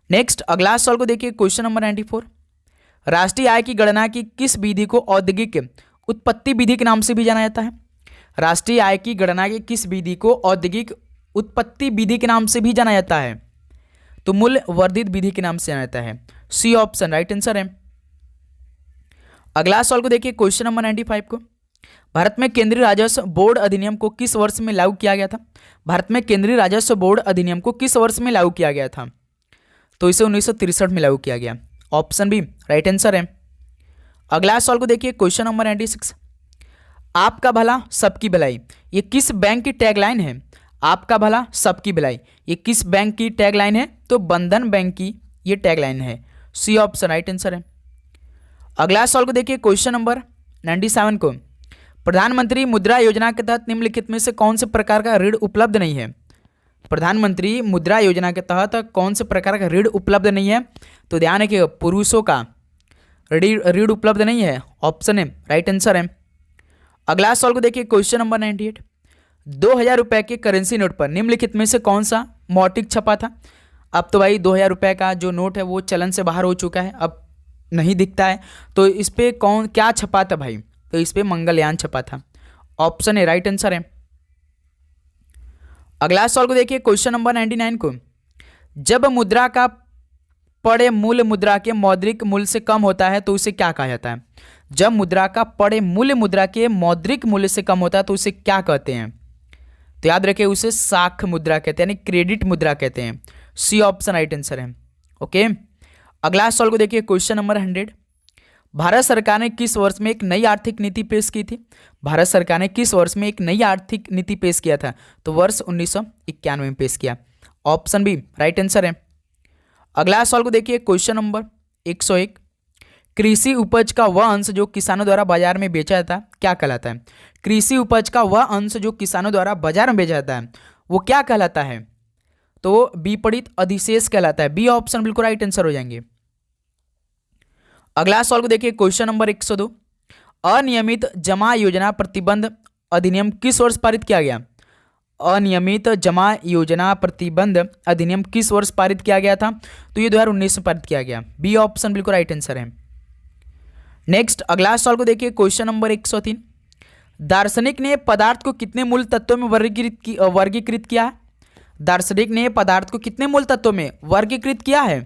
नेक्स्ट अगला सवाल को देखिए, क्वेश्चन नंबर 94। राष्ट्रीय आय की गणना की किस विधि को औद्योगिक उत्पत्ति विधि के नाम से भी जाना जाता है? राष्ट्रीय आय की गणना की किस विधि को औद्योगिक उत्पत्ति विधि के नाम से भी जाना जाता है? तो मूल्य वर्धित विधि के नाम से जाना जाता है। सी ऑप्शन राइट आंसर है। अगला सवाल को देखिए, क्वेश्चन नंबर 95 को। भारत में केंद्रीय राजस्व बोर्ड अधिनियम को किस वर्ष में लागू किया गया था? भारत में केंद्रीय राजस्व बोर्ड अधिनियम को किस वर्ष में लागू किया गया था? तो इसे 1963 में लागू किया गया। ऑप्शन बी राइट आंसर है। अगला सवाल को देखिए, क्वेश्चन नंबर 96। आपका भला सबकी भलाई ये किस बैंक की टैगलाइन है? आपका भला सबकी भलाई ये किस बैंक की टैगलाइन है? तो बंधन बैंक की ये टैगलाइन है। सी ऑप्शन राइट आंसर है। अगला सवाल को देखिए, क्वेश्चन नंबर 97 को। प्रधानमंत्री मुद्रा योजना के तहत निम्नलिखित में से कौन से प्रकार का ऋण उपलब्ध नहीं है? प्रधानमंत्री मुद्रा योजना के तहत कौन से प्रकार का ऋण उपलब्ध नहीं है? तो ध्यान रखिएगा, पुरुषों का ऋण उपलब्ध नहीं है। ऑप्शन है राइट आंसर है। अगला सवाल को देखिए, क्वेश्चन नंबर 98। 2000 रुपए के करेंसी नोट पर निम्नलिखित में से कौन सा मौटिक छपा था? अब तो भाई 2000 रुपए का जो नोट है वो चलन से बाहर हो चुका है, अब नहीं दिखता है। तो इस पे कौन क्या छपा था भाई? तो इस पे मंगलयान छपा था। ऑप्शन है राइट आंसर है। अगला सवाल को देखिए, क्वेश्चन नंबर 99 को। जब मुद्रा का पड़े मूल्य मुद्रा के मौद्रिक मूल्य से कम होता है तो उसे क्या कहा जाता है? जब मुद्रा का पड़े मूल्य मुद्रा के मौद्रिक मूल्य से कम होता है तो उसे क्या कहते हैं? तो याद रखिए, उसे साख मुद्रा कहते हैं, यानी क्रेडिट मुद्रा कहते हैं। सी ऑप्शन राइट आंसर है। ओके, अगला सवाल को देखिए, क्वेश्चन नंबर 100। भारत सरकार ने किस वर्ष में एक नई आर्थिक नीति पेश की थी? भारत सरकार ने किस वर्ष में एक नई आर्थिक नीति पेश किया था? तो वर्ष 1991 में पेश किया। ऑप्शन बी राइट आंसर है। अगला सवाल को देखिए, क्वेश्चन नंबर 101। कृषि उपज का वह अंश जो किसानों द्वारा बाजार में बेचा जाता है क्या कहलाता है? कृषि उपज का वह अंश जो किसानों द्वारा बाजार में बेचा जाता है वो क्या कहलाता है? तो विपरीत अधिशेष कहलाता है। बी ऑप्शन बिल्कुल राइट आंसर हो जाएंगे। अगला सवाल को देखिए, क्वेश्चन नंबर 102। अनियमित जमा योजना प्रतिबंध अधिनियम किस वर्ष पारित किया गया? अनियमित जमा योजना प्रतिबंध अधिनियम किस वर्ष पारित किया गया था? तो ये 2019 में पारित किया गया। बी ऑप्शन बिल्कुल राइट आंसर है। नेक्स्ट अगला सवाल को देखिए, क्वेश्चन नंबर 103। दार्शनिक ने पदार्थ को कितने मूल तत्वों में वर्गीकृत किया है? दार्शनिक ने पदार्थ को कितने मूल तत्वों में वर्गीकृत किया है?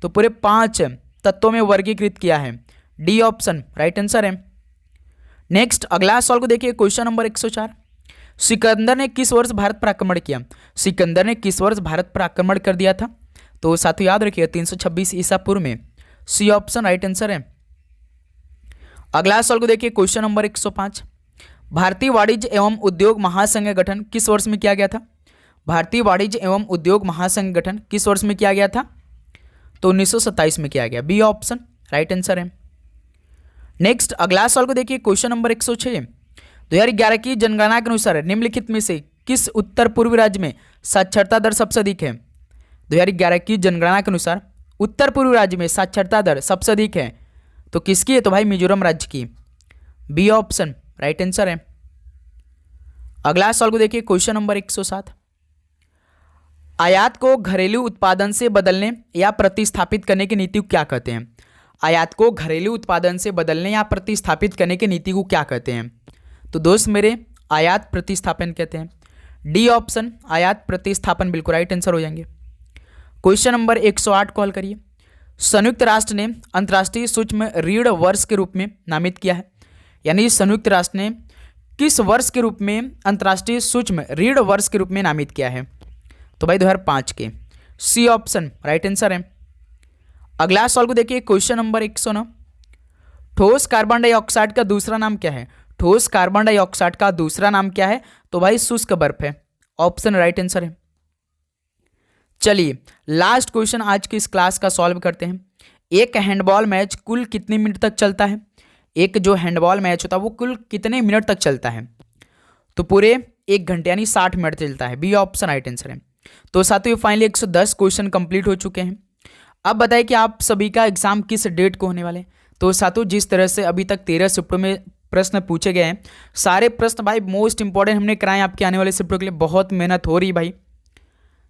तो पूरे 5 तत्वों में वर्गीकृत किया है। डी ऑप्शन राइट आंसर है। नेक्स्ट अगला सवाल को देखिए, क्वेश्चन नंबर 104। सिकंदर ने किस वर्ष भारत पर आक्रमण किया? सिकंदर ने किस वर्ष भारत पर आक्रमण कर दिया था? तो साथियों याद रखिए 326 ईसा पूर्व में। सी ऑप्शन राइट आंसर है। अगला सवाल को देखिए, क्वेश्चन नंबर 105। भारतीय वाणिज्य एवं उद्योग महासंघ का गठन किस वर्ष में किया गया था? भारतीय वाणिज्य एवं उद्योग महासंघ गठन किस वर्ष में किया गया था? तो 1927 में किया गया। बी ऑप्शन राइट आंसर है। नेक्स्ट अगला सवाल को देखिए, क्वेश्चन नंबर 106। 2011 की जनगणना के अनुसार निम्नलिखित में से किस उत्तर पूर्वी राज्य में साक्षरता दर सबसे अधिक है? 2011 की जनगणना के अनुसार उत्तर पूर्वी राज्य में साक्षरता दर सबसे अधिक है तो किसकी है? तो भाई मिजोरम राज्य की। बी ऑप्शन राइट आंसर है। अगला सवाल को देखिए, क्वेश्चन नंबर 107। आयात को घरेलू उत्पादन से बदलने या प्रतिस्थापित करने की नीति को क्या कहते हैं? आयात को घरेलू उत्पादन से बदलने या प्रतिस्थापित करने की नीति को क्या कहते हैं? तो दोस्त मेरे आयात प्रतिस्थापन कहते हैं। डी ऑप्शन आयात प्रतिस्थापन बिल्कुल राइट आंसर हो जाएंगे। क्वेश्चन नंबर 108 कॉल करिए। संयुक्त राष्ट्र ने अंतर्राष्ट्रीय सूक्ष्म ऋण वर्ष के रूप में नामित किया है, यानी संयुक्त राष्ट्र ने किस वर्ष के रूप में अंतर्राष्ट्रीय सूक्ष्म ऋण वर्ष के रूप में नामित किया है? तो भाई 2005 के। सी ऑप्शन राइट आंसर है। अगला सवाल को देखिए, क्वेश्चन नंबर 109। ठोस कार्बन डाइऑक्साइड का दूसरा नाम क्या है? ठोस कार्बन डाइऑक्साइड का दूसरा नाम क्या है? तो भाई शुष्क बर्फ है। ऑप्शन राइट आंसर है। चलिए लास्ट क्वेश्चन आज की इस क्लास का सॉल्व करते हैं। एक हैंडबॉल मैच कुल कितने मिनट तक चलता है? एक जो हैंडबॉल मैच होता है वो कुल कितने मिनट तक चलता है? तो पूरे 1 घंटे यानी 60 मिनट चलता है। बी ऑप्शन राइट आंसर है। तो साथियों फाइनली 110 क्वेश्चन कंप्लीट हो चुके हैं। अब बताइए कि आप सभी का एग्जाम किस डेट को होने वाले? तो साथियों जिस तरह से अभी तक 13 शिफ्टों में प्रश्न पूछे गए हैं, सारे प्रश्न भाई मोस्ट इंपॉर्टेंट हमने कराए आपके आने वाले शिफ्टों के लिए। बहुत मेहनत हो रही भाई।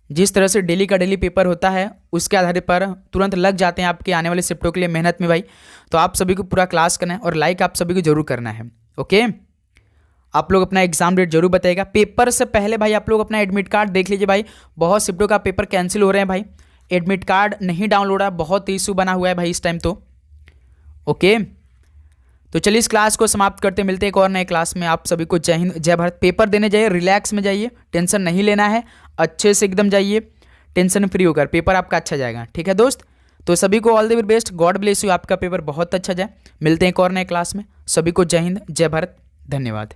जिस तरह से डेली का डेली पेपर होता है उसके आधार पर तुरंत लग जाते हैं आपके आने वाले शिफ्टों के लिए मेहनत में भाई। तो आप सभी को पूरा क्लास करना है और लाइक आप सभी को जरूर करना है। ओके, आप लोग अपना एग्जाम डेट जरूर बताइएगा। पेपर से पहले भाई आप लोग अपना एडमिट कार्ड देख लीजिए भाई। बहुत शिफ्टों का पेपर कैंसिल हो रहे हैं भाई। एडमिट कार्ड नहीं डाउनलोड है, बहुत इशू बना हुआ है भाई इस टाइम तो। ओके, तो चलिए इस क्लास को समाप्त करते, मिलते हैं एक और नए क्लास में। आप सभी को जय हिंद जय भारत। पेपर देने जाइए, रिलैक्स में जाइए, टेंशन नहीं लेना है, अच्छे से एकदम जाइए, टेंशन फ्री होकर पेपर आपका अच्छा जाएगा। ठीक है दोस्त, तो सभी को all the very best, God bless you, आपका पेपर बहुत अच्छा जाए। मिलते हैं एक और नए क्लास में। सभी को जय हिंद जय भारत, धन्यवाद।